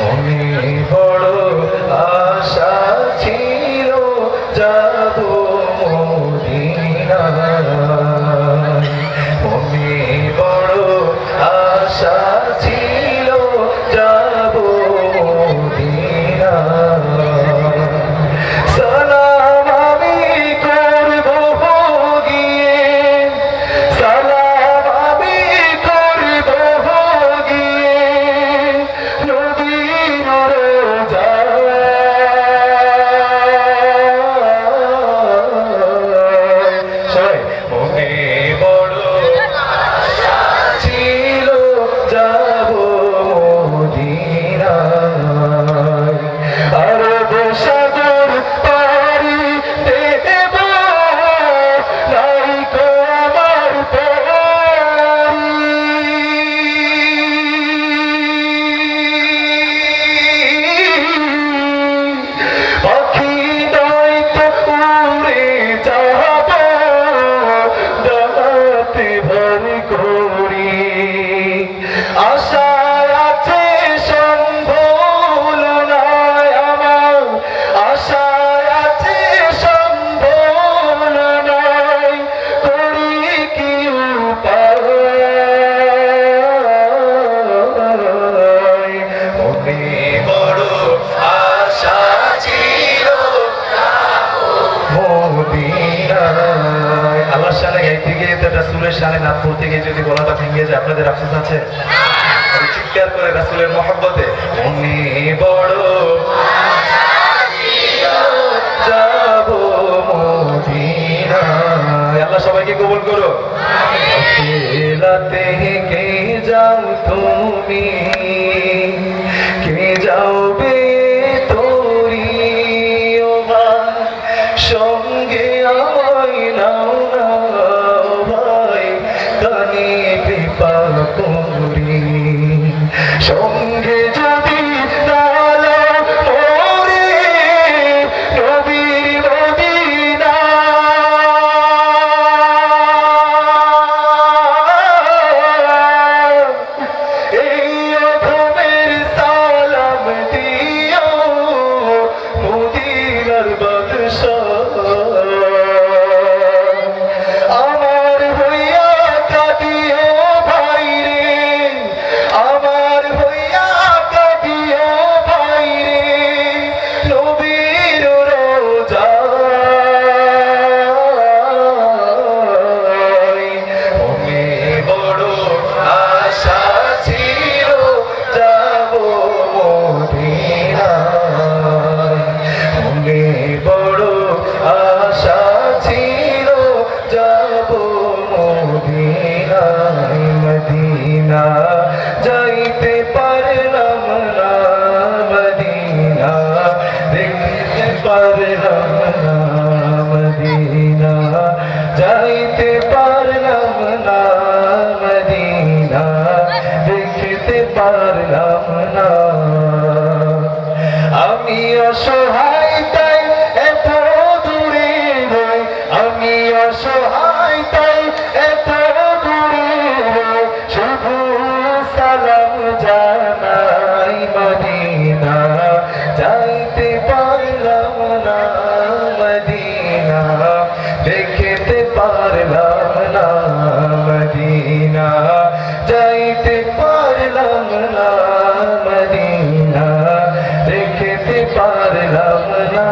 মনে বড় আশা ছিল যাব মদিনায়, মনে বড় আশা ছিল যাব মদিনায়। সালাম আমি করব গিয়ে, সালাম আমি করব গিয়ে নবীর রোজায়। সবাই মনে বড় আশা ছিল যাব মদিনায়, আরব সাগর পাড়ি দেব নাইকো আমার পারি, পাখি নয়তো উড়ে যাব ডানাতে ভর করি। আশা আছে সম্ভল নয় আমার, আশা আছে সম্ভল নয়, করি কি উপায়। মনে বড় আশা ছিল মদিনায়। আল্লাহর শানে গাইতে গিয়ে তো রাসূলের শানে নাচ পড়তে গিয়ে যদি গলাটা ভেঙে যায়, আপনাদের আফসোস আছে? চিৎকার করে রাসূলের মহব্বতে মনে বড় যাব মদিনায়। আল্লাহ সবাইকে কবুল করো। রাতে কে যাও তুমি, কে যাওবে তোরি ও ভাই, সঙ্গে আমায় নাও না ভাই, কানে কৃপা করি। সঙ্গে যদি নালো ওরে নবীর মদিনা, এই অধমের সালাম দিও মদিনার বাদশাহ। আমার হইয়া কাঁদিও ভাই রে, আমার হইয়া কাঁদিও ভাই রে নবীর রোজায়। মনে বড় আশা ছিল যাব মদিনায়, মনে বড় আশা ছিল যাব মদিনায়। মদিনা যাইতে পারলাম না, মদিনা দেখতে পারলাম না, মদিনা যাইতে পারলাম না, মদিনা দেখতে পারলাম না। আমি অসহায় তাই এত দূরে রই, আমি অসহায় তাই এত দূরে রই, শুধু সালাম জানাই মদিনা যাইতে পারলাম না, মদিনা দেখতে পারলাম না, মদিনা যাইতে পারলাম না, মদিনা দেখতে পারলাম না।